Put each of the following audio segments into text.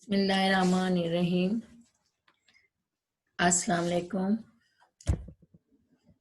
Bismillahirrahmanirrahim. Assalamu alaikum.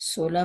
16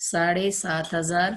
7,500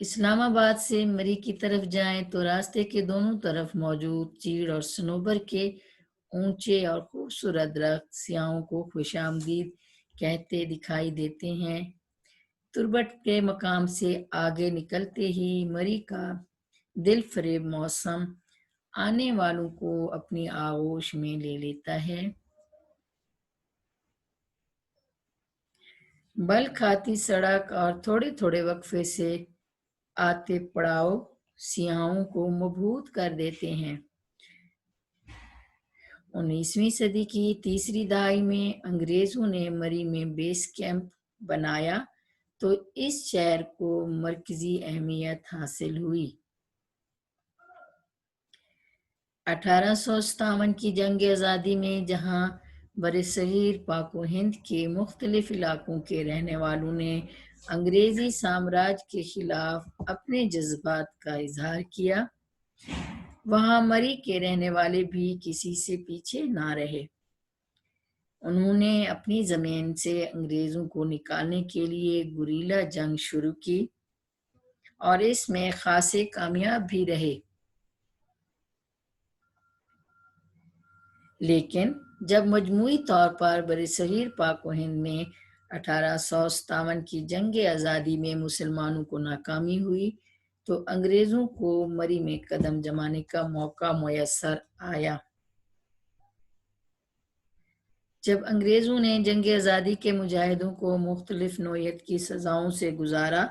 اسلام آباد سے مری کی طرف جائیں تو راستے کے دونوں طرف موجود چیڑ اور صنوبر کے اونچے اور خوبصورت درخت سیاحوں کو خوش آمدید کہتے دکھائی دیتے ہیں۔ تربت کے مقام سے آگے نکلتے ہی مری کا دل فریب موسم آنے والوں کو اپنی آغوش میں لے لیتا ہے۔ بل کھاتی سڑک اور تھوڑے تھوڑے وقفے سے آتے پڑاؤ سیاحوں کو مبہوت کر دیتے ہیں۔ 19ویں صدی کی تیسری دہائی میں انگریزوں نے مری میں بیس کیمپ بنایا تو اس شہر کو مرکزی اہمیت حاصل ہوئی۔ 1857 کی جنگ آزادی میں جہاں برصغیر پاک و ہند کے مختلف علاقوں کے رہنے والوں نے انگریزی سامراج کے خلاف اپنے جذبات کا اظہار کیا، وہاں مری کے رہنے والے بھی کسی سے پیچھے نہ رہے۔ انہوں نے اپنی زمین سے انگریزوں کو نکالنے کے لیے گریلا جنگ شروع کی اور اس میں خاصے کامیاب بھی رہے، لیکن جب مجموعی طور پر برصغیر پاک و ہند میں 1857 کی جنگ آزادی میں مسلمانوں کو ناکامی ہوئی تو انگریزوں کو مری میں قدم جمانے کا موقع میسر آیا۔ جب انگریزوں نے جنگ آزادی کے مجاہدوں کو مختلف نوعیت کی سزاؤں سے گزارا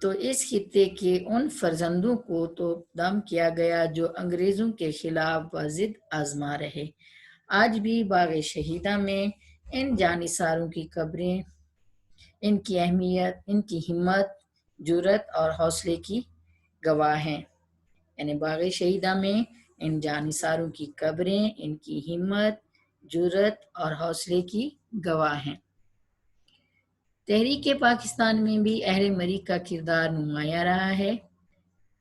تو اس خطے کے ان فرزندوں کو تو دم کیا گیا جو انگریزوں کے خلاف وضد آزما رہے۔ آج بھی باغ شہیدہ میں ان جانثاروں کی قبریں ان کی اہمیت، ان کی ہمت، جرأت اور حوصلے کی گواہ ہیں۔ یعنی باغ شہیدہ میں ان جانثاروں کی قبریں ان کی ہمت، جرأت اور حوصلے کی گواہ ہیں۔ تحریک پاکستان میں بھی اہل مری کا کردار نمایاں رہا ہے۔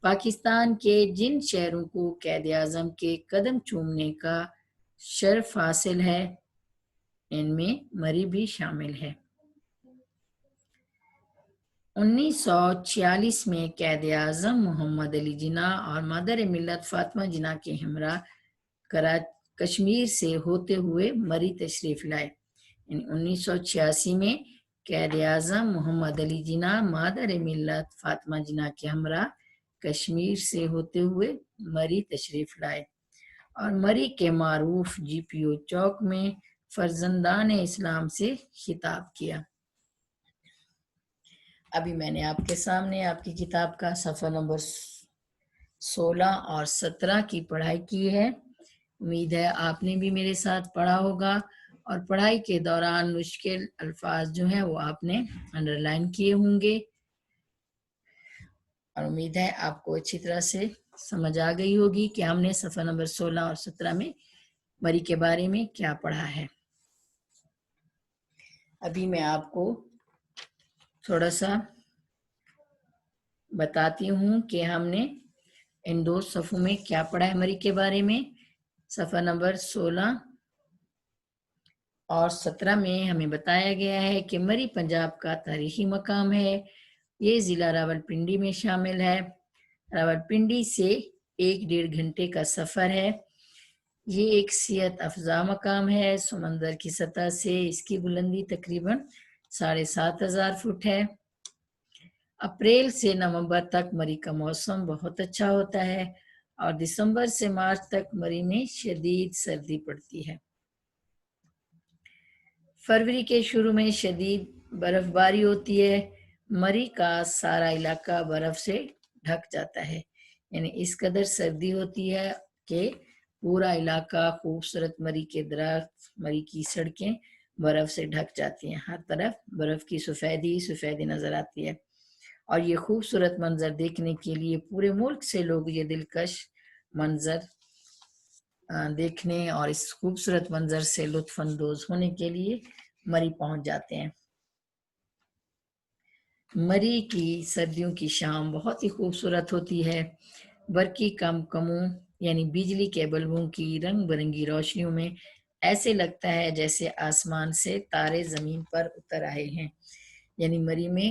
پاکستان کے جن شہروں کو قائد اعظم کے قدم چومنے کا شرف حاصل ہے ان میں مری بھی شامل ہے۔ 1946 میں قائد اعظم محمد علی جناح اور مادر ملت فاطمہ جناح کے ہمراہ کشمیر سے ہوتے ہوئے مری تشریف لائے۔ 1986 میں قائد اعظم محمد علی جناح مادر ملت فاطمہ جناح کے ہمراہ کشمیر سے ہوتے ہوئے مری تشریف لائے اور مری کے معروف جی پی او چوک میں فرزندان اسلام سے خطاب کیا۔ ابھی میں نے آپ کے سامنے آپ کی کتاب کا صفحہ نمبر 16 اور 17 کی پڑھائی کی ہے۔ امید ہے آپ نے بھی میرے ساتھ پڑھا ہوگا اور پڑھائی کے دوران مشکل الفاظ جو ہیں وہ آپ نے انڈر لائن کیے ہوں گے، اور امید ہے آپ کو اچھی طرح سے سمجھ آ گئی ہوگی کہ ہم نے صفحہ نمبر 16 اور 17 میں مری کے بارے میں کیا پڑھا ہے۔ ابھی میں آپ کو تھوڑا سا بتاتی ہوں کہ ہم نے ان دو صفحوں میں کیا پڑھا ہے مری کے بارے میں۔ صفحہ نمبر 16 اور 17 میں ہمیں بتایا گیا ہے کہ مری پنجاب کا تاریخی مقام ہے۔ یہ ضلع راولپنڈی میں شامل ہے۔ راولپنڈی سے 1.5 گھنٹے کا سفر ہے۔ یہ ایک صحت افزا مقام ہے۔ سمندر کی سطح سے اس کی بلندی تقریباً 7500 فٹ ہے۔ اپریل سے نومبر تک مری کا موسم بہت اچھا ہوتا ہے اور دسمبر سے مارچ تک مری میں شدید سردی پڑتی ہے۔ فروری کے شروع میں شدید برف باری ہوتی ہے۔ مری کا سارا علاقہ برف سے ڈھک جاتا ہے، یعنی اس قدر سردی ہوتی ہے کہ پورا علاقہ، خوبصورت مری کے درخت، مری کی سڑکیں برف سے ڈھک جاتی ہیں، ہر طرف برف کی سفیدی سفیدی نظر آتی ہے، اور یہ خوبصورت منظر دیکھنے کے لیے پورے ملک سے لوگ یہ دلکش منظر دیکھنے اور اس خوبصورت منظر سے لطف اندوز ہونے کے لیے مری پہنچ جاتے ہیں۔ مری کی سردیوں کی شام بہت ہی خوبصورت ہوتی ہے۔ برقی کموں یعنی بجلی کے بلبوں کی رنگ برنگی روشنیوں میں ایسے لگتا ہے جیسے آسمان سے تارے زمین پر اتر آئے ہیں۔ یعنی مری میں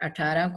18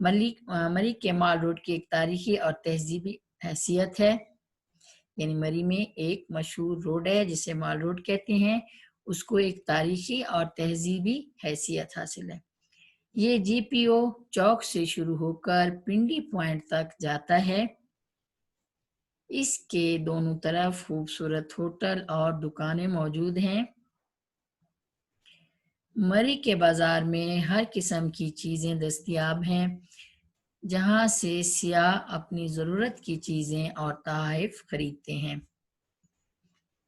مری کے مال روڈ کی ایک تاریخی اور تہذیبی حیثیت ہے، یعنی مری میں ایک مشہور روڈ ہے جسے مال روڈ کہتے ہیں، اس کو ایک تاریخی اور تہذیبی حیثیت حاصل ہے۔ یہ جی پی او چوک سے شروع ہو کر پنڈی پوائنٹ تک جاتا ہے۔ اس کے دونوں طرف خوبصورت ہوٹل اور دکانیں موجود ہیں۔ مری کے بازار میں ہر قسم کی چیزیں دستیاب ہیں، جہاں سے سیاح اپنی ضرورت کی چیزیں اور تحائف خریدتے ہیں۔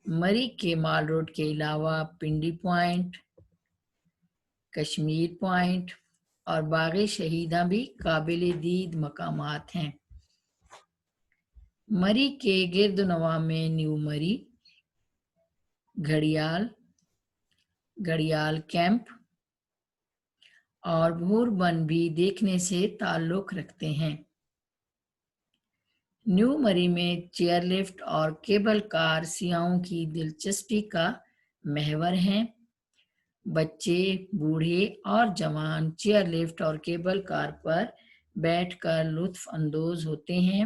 مری کے مال روڈ کے علاوہ پنڈی پوائنٹ، کشمیر پوائنٹ اور باغ شہیداں بھی قابل دید مقامات ہیں۔ مری کے گرد و نواح میں نیو مری، گھڑیال کیمپ اور بھور بن بھی دیکھنے سے تعلق رکھتے ہیں۔ نیو مری میں چیئر لفٹ اور کیبل کار سیاحوں کی دلچسپی کا محور ہیں۔ بچے، بوڑھے اور جوان چیئر لفٹ اور کیبل کار پر بیٹھ کر لطف اندوز ہوتے ہیں۔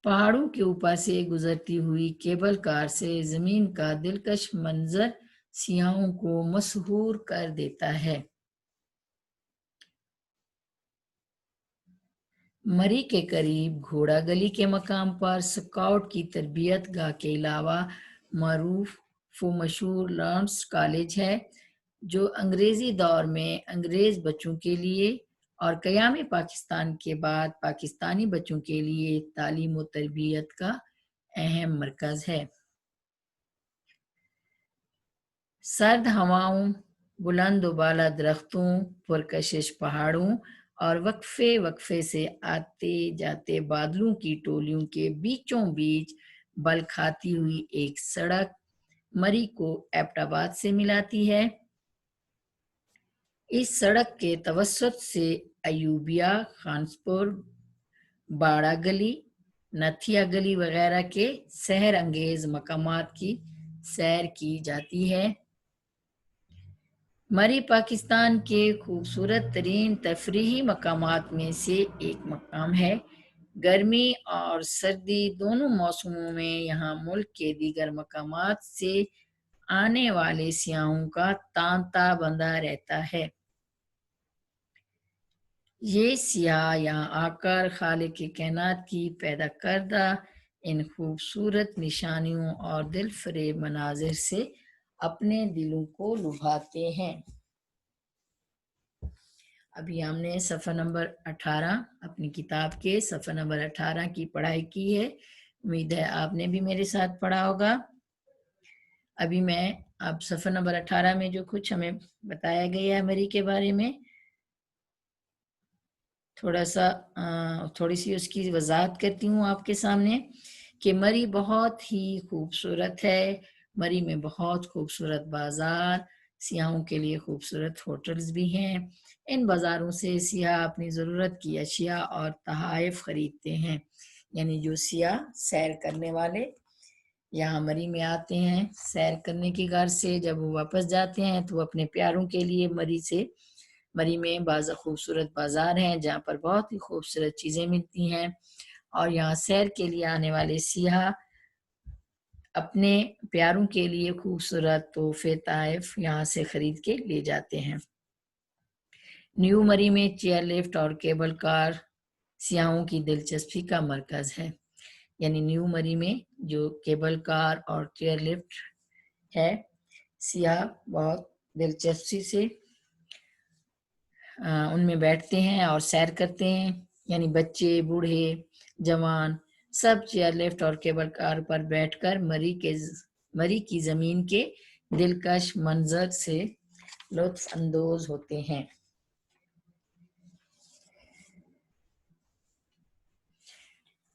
پہاڑوں کے اوپر سے گزرتی ہوئی کیبل کار سے زمین کا دلکش منظر سیاحوں کو مسحور کر دیتا ہے۔ مری کے قریب گھوڑا گلی کے مقام پر سکاؤٹ کی تربیت گاہ کے علاوہ معروف و مشہور لارنس کالج ہے، جو انگریزی دور میں انگریز بچوں کے لیے اور قیام پاکستان کے بعد پاکستانی بچوں کے لیے تعلیم و تربیت کا اہم مرکز ہے۔ سرد ہواؤں، بلند و بالا درختوں، پرکشش پہاڑوں اور وقفے سے آتے جاتے بادلوں کی ٹولیوں کے بیچوں بیچ بل کھاتی ہوئی ایک سڑک مری کو ایبٹ آباد سے ملاتی ہے۔ اس سڑک کے توسط سے ایوبیہ، خانسپور، باڑہ گلی، نتھیا گلی وغیرہ کے سحر انگیز مقامات کی سیر کی جاتی ہے۔ مری پاکستان کے خوبصورت ترین تفریحی مقامات میں سے ایک مقام ہے۔ گرمی اور سردی دونوں موسموں میں یہاں ملک کے دیگر مقامات سے آنے والے سیاحوں کا تانتا بندہ رہتا ہے۔ یہ سیاح یہاں آ کر خالق کائنات کی پیدا کردہ ان خوبصورت نشانیوں اور دل فریب مناظر سے اپنے دلوں کو لبھاتے ہیں۔ ابھی ہم نے صفحہ نمبر 18 اپنی کتاب کے صفحہ نمبر 18 کی پڑھائی کی ہے۔ امید ہے آپ نے بھی میرے ساتھ پڑھا ہوگا۔ ابھی میں اب صفحہ نمبر 18 میں جو کچھ ہمیں بتایا گیا ہے مری کے بارے میں، تھوڑی سی اس کی وضاحت کرتی ہوں آپ کے سامنے کہ مری بہت ہی خوبصورت ہے۔ مری میں بہت خوبصورت بازار، سیاحوں کے لیے خوبصورت ہوٹلز بھی ہیں۔ ان بازاروں سے سیاح اپنی ضرورت کی اشیاء اور تحائف خریدتے ہیں، یعنی جو سیاح سیر کرنے والے یہاں مری میں آتے ہیں سیر کرنے کی غرض سے، جب وہ واپس جاتے ہیں تو وہ اپنے پیاروں کے لیے مری میں بعض خوبصورت بازار ہیں جہاں پر بہت ہی خوبصورت چیزیں ملتی ہیں، اور یہاں سیر کے لیے آنے والے سیاح اپنے پیاروں کے لیے خوبصورت تحفے تحائف یہاں سے خرید کے لے جاتے ہیں۔ نیو مری میں چیئر لفٹ اور کیبل کار سیاحوں کی دلچسپی کا مرکز ہے، یعنی نیو مری میں جو کیبل کار اور چیئر لفٹ ہے، سیاح بہت دلچسپی سے ان میں بیٹھتے ہیں اور سیر کرتے ہیں، یعنی بچے، بوڑھے، جوان سب چیئر لفٹ اور کیبل کار پر بیٹھ کر مری کی زمین کے دلکش منظر سے لطف اندوز ہوتے ہیں۔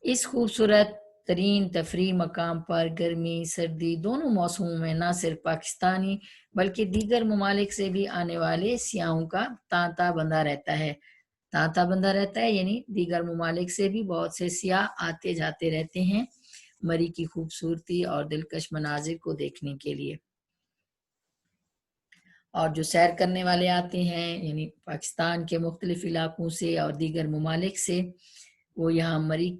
اس خوبصورت ترین تفریح مقام پر گرمی سردی دونوں موسموں میں نہ صرف پاکستانی بلکہ دیگر ممالک سے بھی آنے والے سیاحوں کا تانتا بندہ رہتا ہے۔ تانتا بندہ رہتا ہے یعنی دیگر ممالک سے بھی بہت سے سیاح آتے جاتے رہتے ہیں مری کی خوبصورتی اور دلکش مناظر کو دیکھنے کے لیے۔ اور جو سیر کرنے والے آتے ہیں یعنی پاکستان کے مختلف علاقوں سے اور دیگر ممالک سے، وہ یہاں مری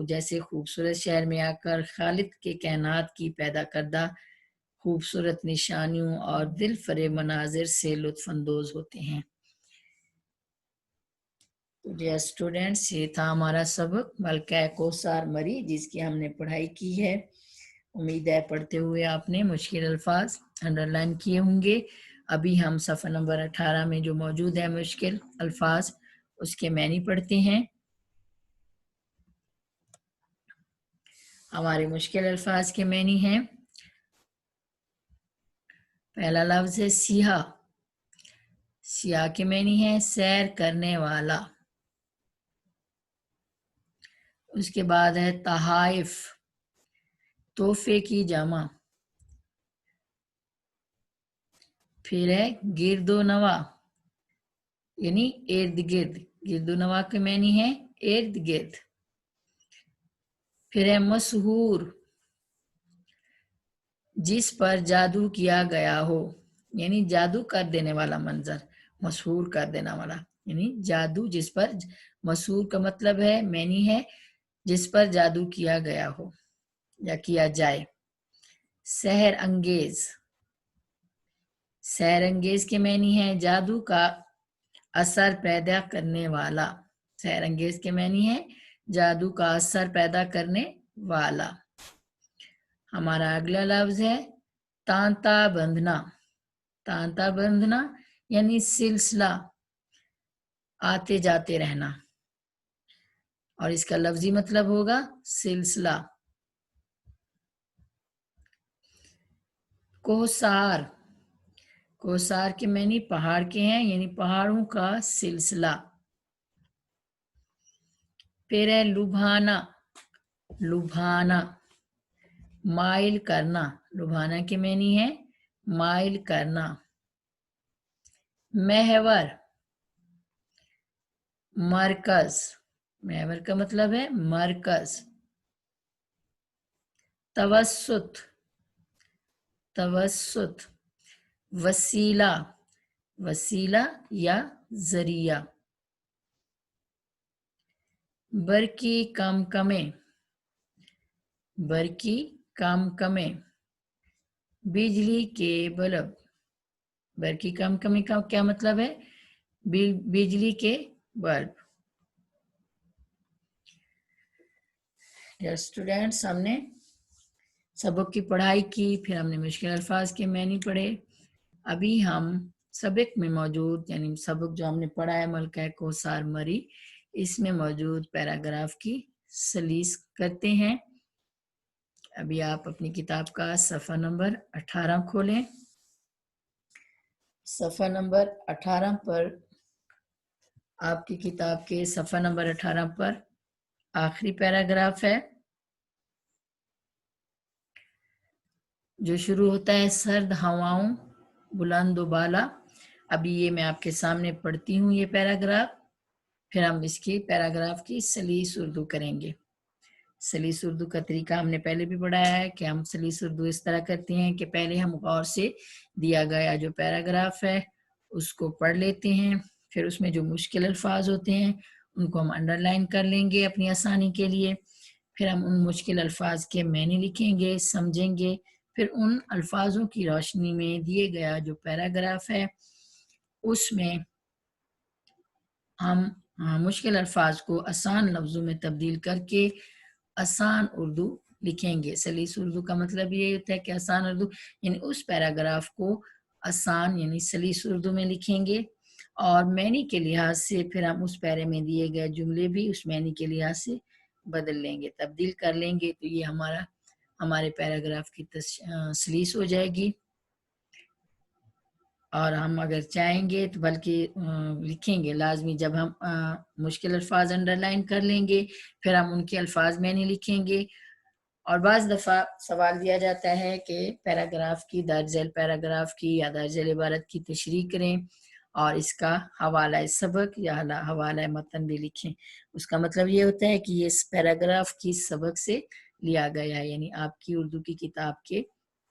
جیسے خوبصورت شہر میں آ کر خالق کے کائنات کی پیدا کردہ خوبصورت نشانیوں اور دل فریب مناظر سے لطف اندوز ہوتے ہیں۔ تو ڈیئر اسٹوڈینٹس، یہ تھا ہمارا سبق ملکہ کوثر مری، جس کی ہم نے پڑھائی کی ہے۔ امید ہے پڑھتے ہوئے آپ نے مشکل الفاظ انڈر لائن کیے ہوں گے۔ ابھی ہم صفحہ نمبر 18 میں جو موجود ہے مشکل الفاظ، اس کے معنی پڑھتے ہیں۔ ہمارے مشکل الفاظ کے معنی ہیں، پہلا لفظ ہے سیاح۔ سیاح کے معنی ہے سیر کرنے والا۔ اس کے بعد ہے تحائف، تحفے کی جمع۔ پھر ہے گرد و نواح، یعنی ارد گرد۔ گرد و نواح کے معنی ہے ارد گرد۔ پھر ہے مسحور، جس پر جادو کیا گیا ہو، یعنی جادو کر دینے والا منظر، مسحور کر دینے والا یعنی جادو جس پر۔ مسحور کا مطلب ہے معنی ہے جس پر جادو کیا گیا ہو یا کیا جائے۔ سحر انگیز، سحر انگیز کے معنی ہے جادو کا اثر پیدا کرنے والا۔ سحر انگیز کے معنی ہے جادو کا اثر پیدا کرنے والا۔ ہمارا اگلا لفظ ہے تانتا بندھنا۔ تانتا بندھنا یعنی سلسلہ، آتے جاتے رہنا، اور اس کا لفظی مطلب ہوگا سلسلہ۔ کوثر، کوثر کے معنی پہاڑ کے ہیں، یعنی پہاڑوں کا سلسلہ۔ پھر ہے لبھانا، لبھانا مائل کرنا۔ لبھانا کے معنی ہے مائل کرنا۔ محور، مرکز، محور کا مطلب ہے مرکز۔ توسط، توسط وسیلہ، وسیلہ یا ذریعہ۔ برقی کمکمے، برقی کمکمے بجلی کے بلب۔ برقی کمکمے کا کیا مطلب ہے؟ بجلی کے بلب۔ اسٹوڈینٹس، ہم نے سبق کی پڑھائی کی، پھر ہم نے مشکل الفاظ کے معنی پڑھے۔ ابھی ہم سبق میں موجود یعنی سبق جو ہم نے پڑھا ہے ملکہ کوثر مری، اس میں موجود پیراگراف کی سلیس کرتے ہیں۔ ابھی آپ اپنی کتاب کا صفحہ نمبر 18 کھولیں۔ صفحہ نمبر 18 پر، آپ کی کتاب کے صفحہ نمبر 18 پر آخری پیراگراف ہے جو شروع ہوتا ہے سرد ہواؤں بلند و بالا۔ ابھی یہ میں آپ کے سامنے پڑھتی ہوں یہ پیراگراف، پھر ہم اس کی پیراگراف کی سلیس اردو کریں گے۔ سلیس اردو کا طریقہ ہم نے پہلے بھی پڑھایا ہے کہ ہم سلیس اردو اس طرح کرتے ہیں کہ پہلے ہم غور سے دیا گیا جو پیراگراف ہے اس کو پڑھ لیتے ہیں، پھر اس میں جو مشکل الفاظ ہوتے ہیں ان کو ہم انڈر لائن کر لیں گے اپنی آسانی کے لیے، پھر ہم ان مشکل الفاظ کے معنی لکھیں گے، سمجھیں گے، پھر ان الفاظوں کی روشنی میں دیے گیا جو پیراگراف ہے اس میں ہم مشکل الفاظ کو آسان لفظوں میں تبدیل کر کے آسان اردو لکھیں گے۔ سلیس اردو کا مطلب یہ ہوتا ہے کہ آسان اردو یعنی اس پیراگراف کو آسان یعنی سلیس اردو میں لکھیں گے، اور معنی کے لحاظ سے پھر ہم اس پیرے میں دیے گئے جملے بھی اس معنی کے لحاظ سے بدل لیں گے، تبدیل کر لیں گے، تو یہ ہمارے پیراگراف کی سلیس ہو جائے گی۔ اور ہم اگر چاہیں گے تو بلکہ لکھیں گے لازمی، جب ہم مشکل الفاظ انڈر لائن کر لیں گے پھر ہم ان کے الفاظ معنی لکھیں گے۔ اور بعض دفعہ سوال دیا جاتا ہے کہ پیراگراف کی درج ذیل پیراگراف کی یا درج ذیل عبارت کی تشریح کریں اور اس کا حوالہ سبق یا حوالہ متن بھی لکھیں۔ اس کا مطلب یہ ہوتا ہے کہ یہ اس پیراگراف کی سبق سے لیا گیا ہے، یعنی آپ کی اردو کی کتاب کے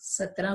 17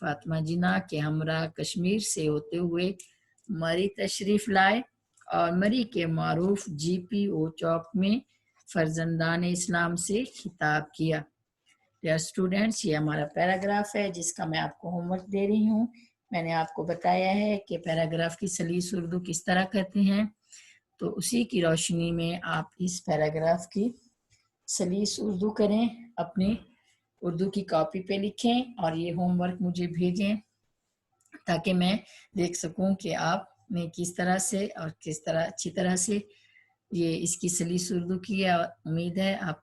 فاطمہ جناح کے ہمراہ کشمیر سے ہوتے ہوئے مری تشریف لائے اور مری کے معروف GPO چوک میں فرزندان اسلام سے خطاب کیا۔ ڈیئر اسٹوڈینٹس، یہ ہمارا پیراگراف ہے جس کا میں آپ کو ہوم ورک دے رہی ہوں۔ میں نے آپ کو بتایا ہے کہ پیراگراف کی سلیس اردو کس طرح کرتے ہیں، تو اسی کی روشنی میں آپ اس پیراگراف کی سلیس اردو کریں، اپنی اردو کی کاپی پہ لکھیں اور یہ ہوم ورک مجھے بھیجیں تاکہ میں دیکھ سکوں کہ آپ نے کس طرح سے اور کس طرح اچھی طرح سے یہ اس کی سلیس اردو کی ہے۔ امید ہے آپ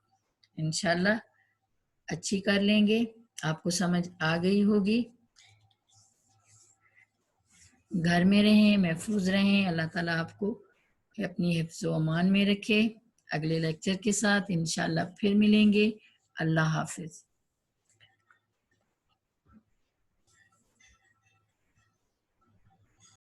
انشاءاللہ اچھی کر لیں گے، آپ کو سمجھ آ گئی ہوگی۔ گھر میں رہیں، محفوظ رہیں، اللہ تعالیٰ آپ کو اپنی حفظ و امان میں رکھے۔ اگلے لیکچر کے ساتھ انشاءاللہ پھر ملیں گے۔ اللہ حافظ۔